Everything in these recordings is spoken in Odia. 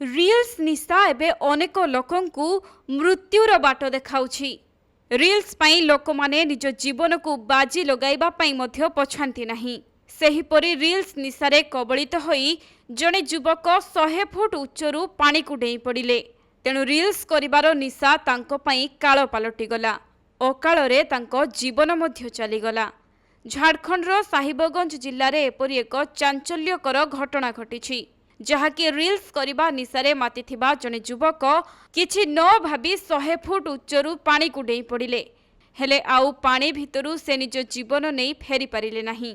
ରିଲ୍ସ ନିଶା ଏବେ ଅନେକ ଲୋକଙ୍କୁ ମୃତ୍ୟୁର ବାଟ ଦେଖାଉଛି। ରିଲ୍ସ ପାଇଁ ଲୋକମାନେ ନିଜ ଜୀବନକୁ ବାଜି ଲଗାଇବା ପାଇଁ ମଧ୍ୟ ପଛାନ୍ତି ନାହିଁ। ସେହିପରି ରିଲ୍ସ ନିଶାରେ କବଳିତ ହୋଇ ଜଣେ ଯୁବକ 100 ଫୁଟ ଉଚ୍ଚରୁ ପାଣିକୁ ଡେଇଁ ପଡ଼ିଲେ। ତେଣୁ ରିଲ୍ସ କରିବାର ନିଶା ତାଙ୍କ ପାଇଁ କାଳ ପାଲଟିଗଲା। ଅକାଳରେ ତାଙ୍କ ଜୀବନ ମଧ୍ୟ ଚାଲିଗଲା। ଝାଡ଼ଖଣ୍ଡର ସାହିବଗଞ୍ଜ ଜିଲ୍ଲାରେ ଏପରି ଏକ ଚାଞ୍ଚଲ୍ୟକର ଘଟଣା ଘଟିଛି, ଯାହାକି ରିଲ୍ସ କରିବା ନିଶାରେ ମାତିଥିବା ଜଣେ ଯୁବକ କିଛି ନ ଭାବି 100 ଫୁଟ ଉଚ୍ଚରୁ ପାଣିକୁ ଡେଇଁ ପଡ଼ିଲେ। ହେଲେ ଆଉ ପାଣି ଭିତରୁ ସେ ନିଜ ଜୀବନ ନେଇ ଫେରି ପାରିଲେ ନାହିଁ।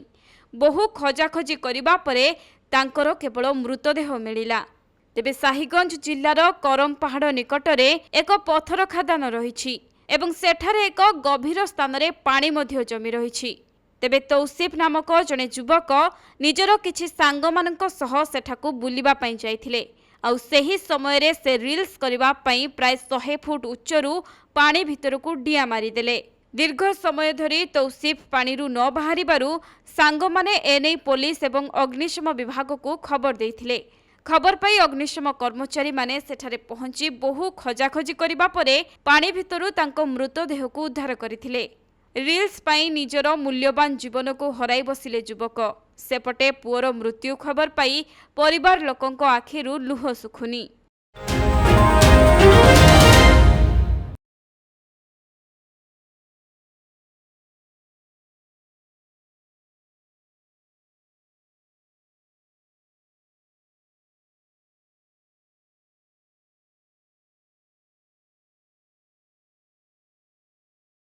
ବହୁ ଖୋଜାଖୋଜି କରିବା ପରେ ତାଙ୍କର କେବଳ ମୃତଦେହ ମିଳିଲା। ତେବେ ସାହିଗଞ୍ଜ ଜିଲ୍ଲାର କରମ ପାହାଡ଼ ନିକଟରେ ଏକ ପଥର ଖାଦାନ ରହିଛି ଏବଂ ସେଠାରେ ଏକ ଗଭୀର ସ୍ଥାନରେ ପାଣି ମଧ୍ୟ ଜମି ରହିଛି। ତେବେ ତୌସିଫ ନାମକ ଜଣେ ଯୁବକ ନିଜର କିଛି ସାଙ୍ଗମାନଙ୍କ ସହ ସେଠାକୁ ବୁଲିବା ପାଇଁ ଯାଇଥିଲେ। ଆଉ ସେହି ସମୟରେ ସେ ରିଲ୍ସ କରିବା ପାଇଁ ପ୍ରାୟ 100 ଫୁଟ ଉଚ୍ଚରୁ ପାଣି ଭିତରକୁ ଡିଆଁ ମାରିଦେଲେ। ଦୀର୍ଘ ସମୟ ଧରି ତୌସିଫ ପାଣିରୁ ନ ବାହାରିବାରୁ ସାଙ୍ଗମାନେ ଏନେଇ ପୋଲିସ ଏବଂ ଅଗ୍ନିଶମ ବିଭାଗକୁ ଖବର ଦେଇଥିଲେ। ଖବର ପାଇ ଅଗ୍ନିଶମ କର୍ମଚାରୀମାନେ ସେଠାରେ ପହଞ୍ଚି ବହୁ ଖୋଜାଖୋଜି କରିବା ପରେ ପାଣି ଭିତରୁ ତାଙ୍କ ମୃତଦେହକୁ ଉଦ୍ଧାର କରିଥିଲେ। ରିଲ୍ସ ପାଇଁ ନିଜର ମୂଲ୍ୟବାନ ଜୀବନକୁ ହରାଇ ବସିଲେ ଯୁବକ। ସେପଟେ ପୁଅର ମୃତ୍ୟୁ ଖବର ପାଇ ପରିବାର ଲୋକଙ୍କ ଆଖିରୁ ଲୁହ ଶୁଖୁନି।